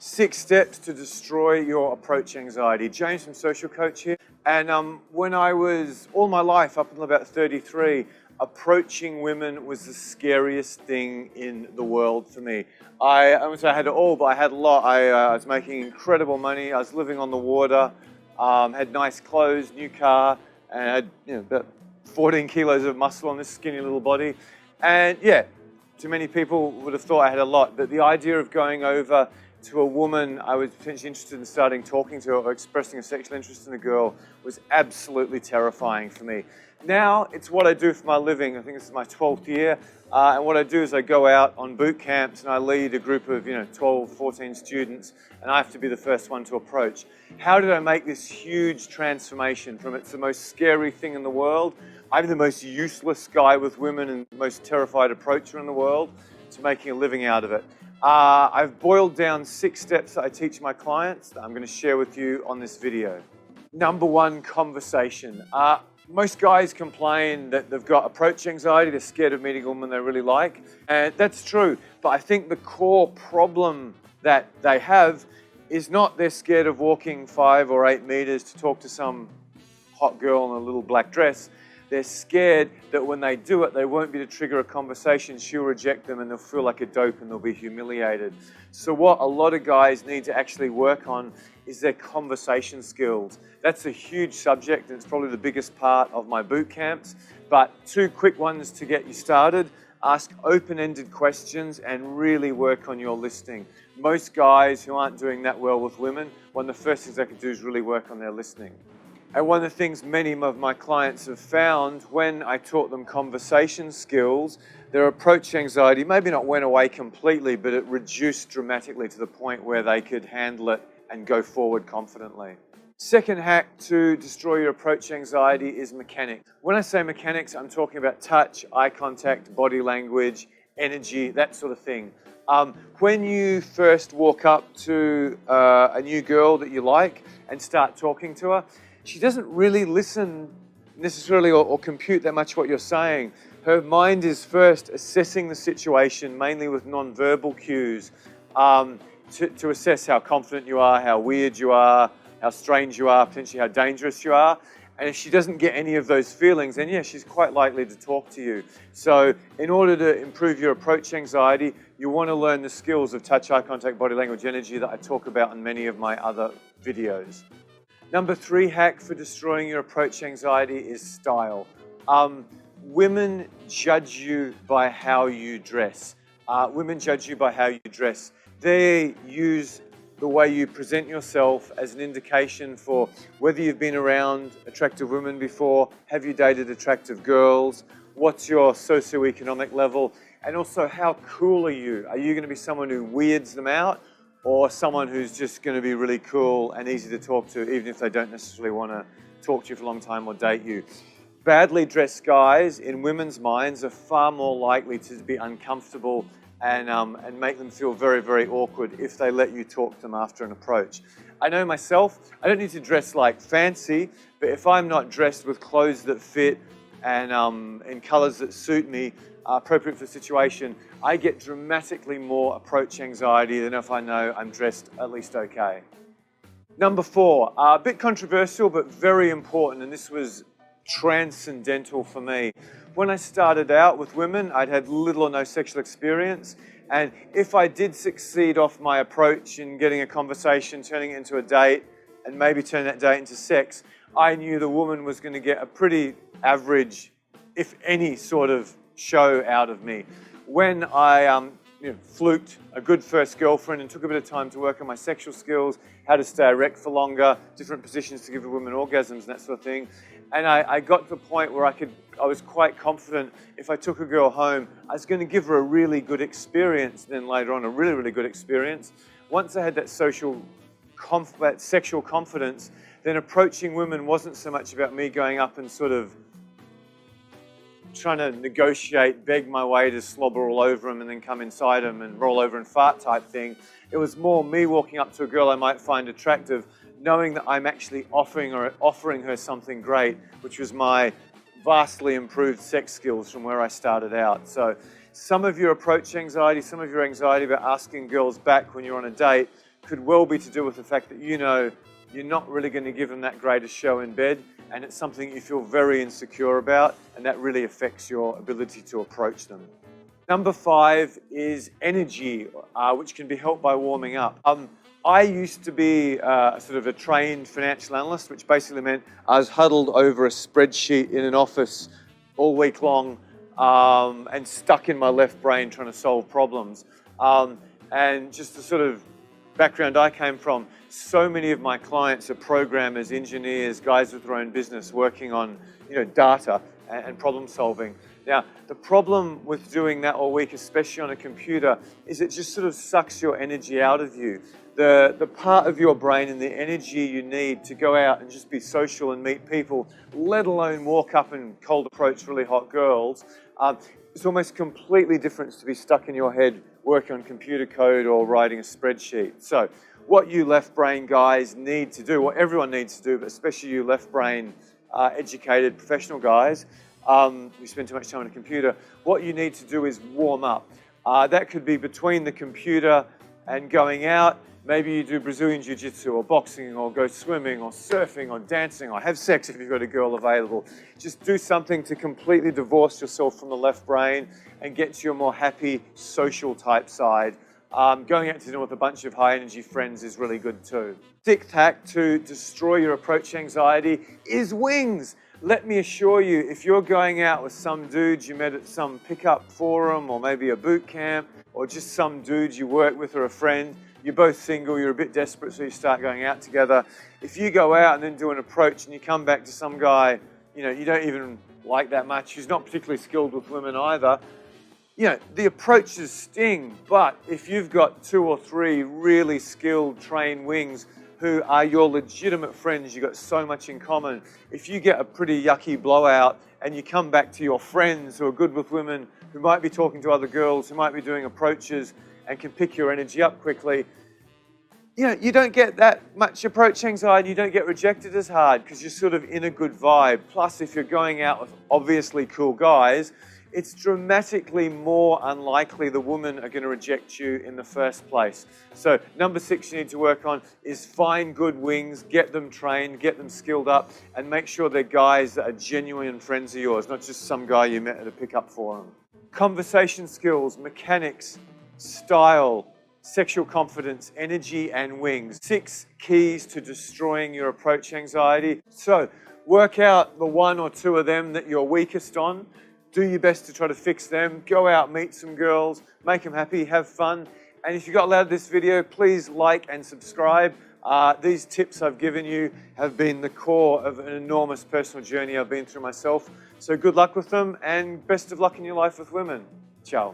6 steps to destroy your approach anxiety. James from Social Coach here. And when I was, all my life, up until about 33, approaching women was the scariest thing in the world for me. I wouldn't say I had it all, but I had a lot. I was making incredible money. I was living on the water, had nice clothes, new car, and I had about 14 kilos of muscle on this skinny little body. And yeah, too many people would have thought I had a lot, but the idea of going over to a woman I was potentially interested in starting talking to or expressing a sexual interest in a girl was absolutely terrifying for me. Now, it's what I do for my living. I think this is my 12th year. And what I do is I go out on boot camps and I lead a group of 12, 14 students, and I have to be the first one to approach. How did I make this huge transformation from it's the most scary thing in the world, I'm the most useless guy with women and the most terrified approacher in the world, to making a living out of it? I've boiled down 6 steps that I teach my clients that I'm going to share with you on this video. Number 1, conversation. Most guys complain that they've got approach anxiety, they're scared of meeting a woman they really like, and that's true. But I think the core problem that they have is not they're scared of walking 5 or 8 meters to talk to some hot girl in a little black dress. They're scared that when they do it, they won't be able to trigger a conversation, she'll reject them and they'll feel like a dope and they'll be humiliated. So what a lot of guys need to actually work on is their conversation skills. That's a huge subject and it's probably the biggest part of my boot camps. But 2 quick ones to get you started. Ask open-ended questions and really work on your listening. Most guys who aren't doing that well with women, one of the first things they can do is really work on their listening. And one of the things many of my clients have found when I taught them conversation skills, their approach anxiety maybe not went away completely, but it reduced dramatically to the point where they could handle it and go forward confidently. Second hack to destroy your approach anxiety is mechanics. When I say mechanics, I'm talking about touch, eye contact, body language, energy, that sort of thing. When you first walk up to a new girl that you like and start talking to her, she doesn't really listen necessarily or compute that much what you're saying. Her mind is first assessing the situation, mainly with non-verbal cues, to assess how confident you are, how weird you are, how strange you are, potentially how dangerous you are. And if she doesn't get any of those feelings, then yeah, she's quite likely to talk to you. So in order to improve your approach anxiety, you want to learn the skills of touch, eye contact, body language, energy that I talk about in many of my other videos. Number 3 hack for destroying your approach anxiety is style. Women judge you by how you dress. Women judge you by how you dress. They use the way you present yourself as an indication for whether you've been around attractive women before, have you dated attractive girls, what's your socioeconomic level, and also how cool are you? Are you going to be someone who weirds them out, or someone who's just going to be really cool and easy to talk to, even if they don't necessarily want to talk to you for a long time or date you? Badly dressed guys, in women's minds, are far more likely to be uncomfortable and make them feel very, very awkward if they let you talk to them after an approach. I know myself, I don't need to dress like fancy, but if I'm not dressed with clothes that fit and in colors that suit me, appropriate for the situation, I get dramatically more approach anxiety than if I know I'm dressed at least okay. Number 4, a bit controversial but very important, and this was transcendental for me. When I started out with women, I'd had little or no sexual experience, and if I did succeed off my approach in getting a conversation, turning it into a date, and maybe turn that date into sex, I knew the woman was going to get a pretty average, if any, sort of show out of me. When I fluked a good first girlfriend and took a bit of time to work on my sexual skills, how to stay erect for longer, different positions to give a woman orgasms and that sort of thing, and I got to the point where I was quite confident if I took a girl home, I was going to give her a really good experience, then later on a really, really good experience. Once I had that sexual confidence, then approaching women wasn't so much about me going up and sort of trying to negotiate, beg my way to slobber all over them and then come inside them and roll over and fart type thing. It was more me walking up to a girl I might find attractive, knowing that I'm actually offering her something great, which was my vastly improved sex skills from where I started out. So some of your approach anxiety, some of your anxiety about asking girls back when you're on a date could well be to do with the fact that you know you're not really going to give them that greatest show in bed, and it's something you feel very insecure about, and that really affects your ability to approach them. Number 5 is energy, which can be helped by warming up. I used to be sort of a trained financial analyst, which basically meant I was huddled over a spreadsheet in an office all week long and stuck in my left brain trying to solve problems. And just the sort of background I came from, so many of my clients are programmers, engineers, guys with their own business working on data and problem solving. Now, the problem with doing that all week, especially on a computer, is it just sort of sucks your energy out of you. The part of your brain and the energy you need to go out and just be social and meet people, let alone walk up and cold approach really hot girls, it's almost completely different to be stuck in your head working on computer code or writing a spreadsheet. So what you left brain guys need to do, what everyone needs to do, but especially you left brain educated professional guys who spend too much time on a computer, what you need to do is warm up. That could be between the computer and going out. Maybe you do Brazilian Jiu-Jitsu or boxing or go swimming or surfing or dancing or have sex if you've got a girl available. Just do something to completely divorce yourself from the left brain and get to your more happy social type side. Going out to dinner with a bunch of high energy friends is really good too. Tic tac to destroy your approach anxiety is wings. Let me assure you, if you're going out with some dude you met at some pickup forum or maybe a boot camp or just some dude you work with or a friend, you're both single, you're a bit desperate, so you start going out together. If you go out and then do an approach and you come back to some guy, you don't even like that much, who's not particularly skilled with women either, the approaches sting, but if you've got 2 or 3 really skilled, trained wings who are your legitimate friends, you've got so much in common, if you get a pretty yucky blowout and you come back to your friends who are good with women, who might be talking to other girls, who might be doing approaches and can pick your energy up quickly, you don't get that much approach anxiety, you don't get rejected as hard because you're sort of in a good vibe. Plus, if you're going out with obviously cool guys, it's dramatically more unlikely the women are going to reject you in the first place. So number 6 you need to work on is find good wings, get them trained, get them skilled up, and make sure they're guys that are genuine friends of yours, not just some guy you met at a pickup forum. Conversation skills, mechanics, style, sexual confidence, energy, and wings. 6 keys to destroying your approach anxiety. So work out the 1 or 2 of them that you're weakest on. Do your best to try to fix them. Go out, meet some girls, make them happy, have fun. And if you got out of this video, please like and subscribe. These tips I've given you have been the core of an enormous personal journey I've been through myself. So good luck with them and best of luck in your life with women. Ciao.